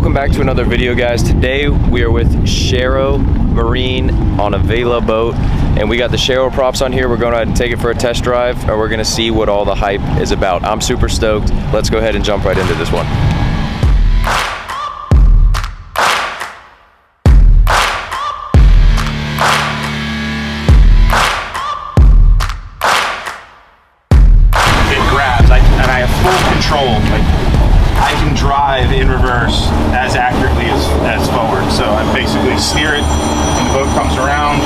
welcome back to another video, guys. Today we are with Sharrow Marine on a Vela boat, and we got the Sharrow props on here. We're going to go ahead and take it for a test drive, and we're going to see what all the hype is about. I'm super stoked. Let's go ahead and jump right into this one. It grabs, and I have full control. I can drive in reverse as accurately as forward. So I basically steer it, and the boat comes around.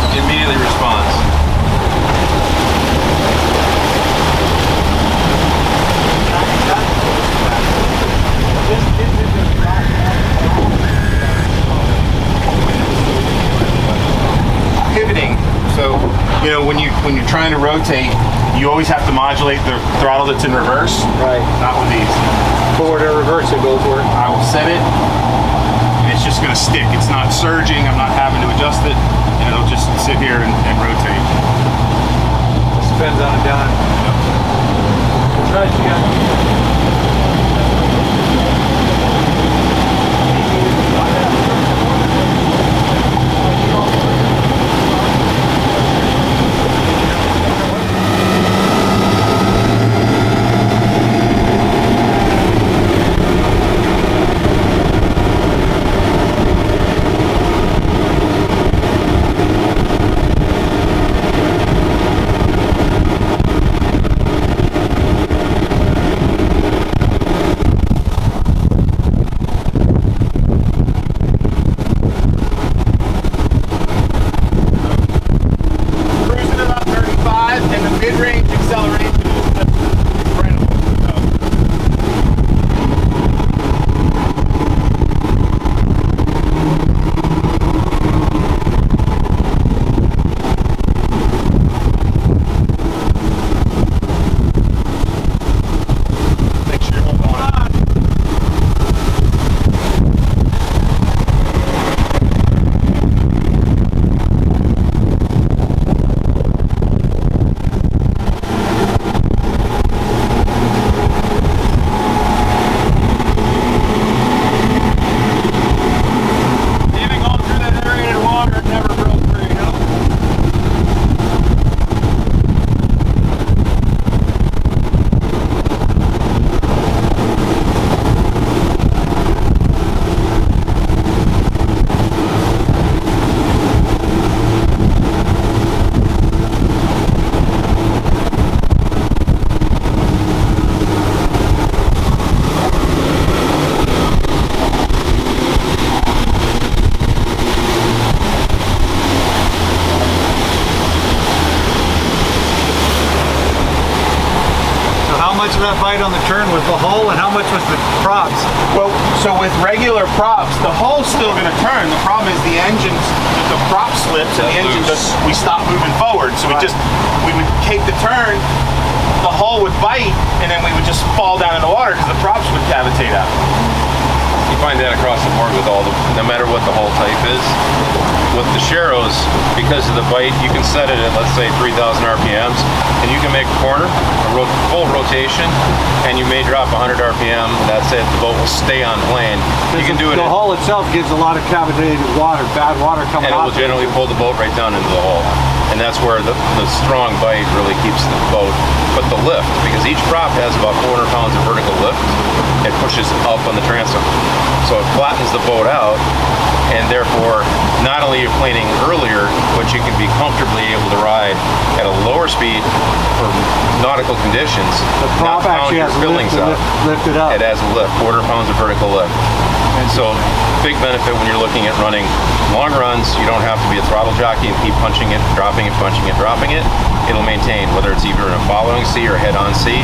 It immediately responds. Pivoting. So, you know, when you're trying to rotate, you always have to modulate the throttle that's in reverse. Right. Not with these. Forward or reverse, it goes where. I will set it, and it's just going to stick. It's not surging. I'm not having to adjust it, and it'll just sit here and rotate. Just depends on a dime. Yep. That's right, you got. Mid-range acceleration is incredible. Make sure you hold on. How much of that bite on the turn was the hull, and how much was the props? Well, so with regular props, the hull's still going to turn. The problem is the prop slips and the engine we stop moving forward. So we would take the turn, the hull would bite, and then we would just fall down in the water because the props would cavitate out. You find that across the board with no matter what the hull type is. With the Sharrows, because of the bite, you can set it at, let's say, 3,000 RPMs, and you can make a corner, full rotation, and you may drop 100 RPM. That's it. The boat will stay on plane. You can do it. The hull itself gives a lot of cavitated water, bad water coming And it out. will generally pull the boat right down into the hull. And that's where the strong bite really keeps the boat. But the lift, because each prop has about 400 pounds of vertical lift, it pushes up on the transom. So it flattens the boat out, and therefore, not only are you planing earlier, but you can be comfortably able to ride at a lower speed for nautical conditions. The prop actually has lifted up. It has a lift, 400 pounds of vertical lift. And so, big benefit when you're looking at running long runs. You don't have to be a throttle jockey and keep punching it, dropping it, punching it, dropping it. It'll maintain, whether it's either in a following sea or head-on sea.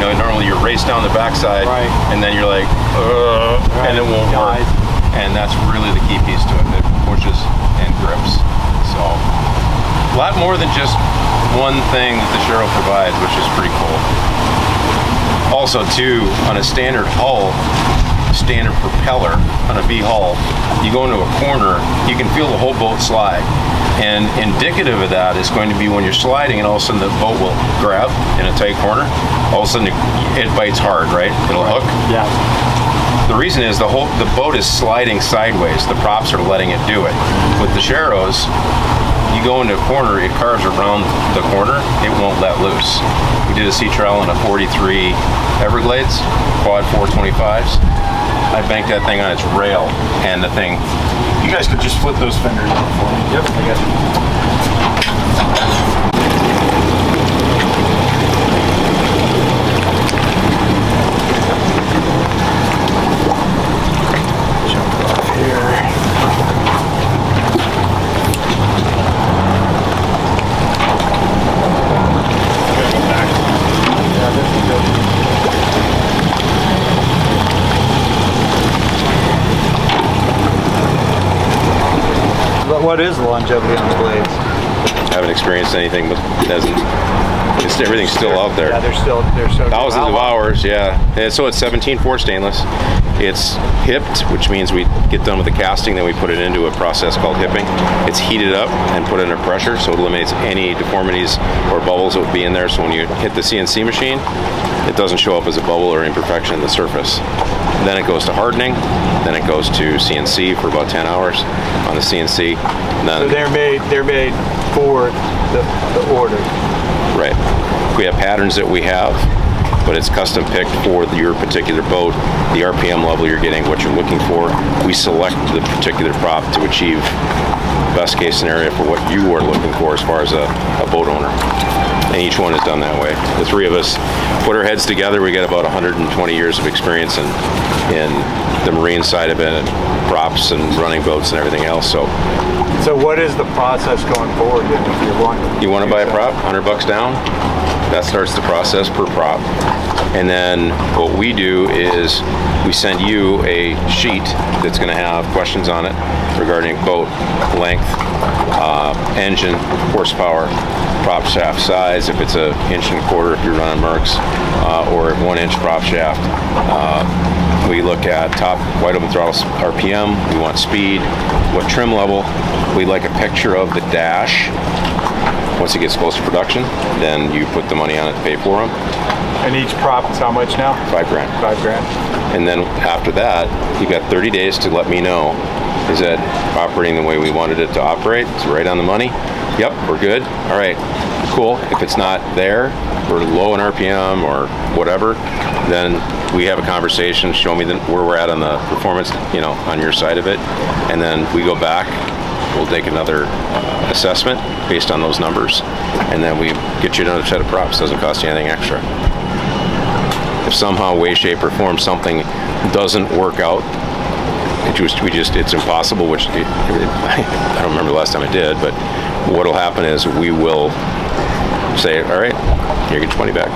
You know, normally you race down the backside, right, and then you're like, right, and it won't work. And that's really the key piece to it. It pushes and grips. So, a lot more than just one thing that the Sharrow provides, which is pretty cool. Also, too, on a standard hull, standard propeller on a V hull, you go into a corner, you can feel the whole boat slide. And indicative of that is going to be when you're sliding and all of a sudden the boat will grab in a tight corner. All of a sudden it bites hard, right? It'll hook. Yeah. The reason is the boat is sliding sideways. The props are letting it do it. With the Sharrows, you go into a corner, it carves around the corner, it won't let loose. We did a sea trial on a 43 Everglades, quad 425s. I banked that thing on its rail, and the thing. You guys could just flip those fenders up for me. Yep, I got it. Jump off here. Yeah, this is good. But what is the longevity on the blades? Haven't experienced anything, but everything's still out there. Yeah, they're so Thousands of hours, yeah. And so it's 17.4 stainless. It's hipped, which means we get done with the casting, then we put it into a process called hipping. It's heated up and put under pressure, so it eliminates any deformities or bubbles that would be in there. So when you hit the CNC machine, it doesn't show up as a bubble or imperfection in the surface. Then it goes to hardening, then it goes to CNC for about 10 hours on the CNC. Then, So they're made for the order. right. We have patterns that we have, but it's custom picked for your particular boat, the RPM level you're getting, what you're looking for. We select the particular prop to achieve best case scenario for what you are looking for as far as a boat owner. And each one is done that way. The three of us put our heads together. We got about 120 years of experience in the marine side of it, and props and running boats and everything else. So what is the process going forward if you're wanting? You want to buy a prop, $100 down? That starts the process per prop. And then what we do is we send you a sheet that's going to have questions on it regarding boat length, engine, horsepower, prop shaft size, if it's an 1.25 inch if you're running Mercs, or 1 inch prop shaft. We look at top wide open throttle RPM, we want speed, what trim level. We like a picture of the dash. Once it gets close to production, then you put the money on it to pay for them. And each prop is how much now? $5 grand. $5 grand. And then after that, you got 30 days to let me know, is it operating the way we wanted it to operate? It's right on the money? Yep, we're good. All right, cool. If it's not there, we're low in RPM or whatever, then we have a conversation, show me where we're at on the performance, on your side of it. And then we go back, we'll take another assessment based on those numbers, and then we get you another set of props. Doesn't cost you anything extra. If somehow, way, shape, or form something doesn't work out, it's impossible, which I don't remember the last time I did, but what'll happen is we will say, all right, here, get 20 back.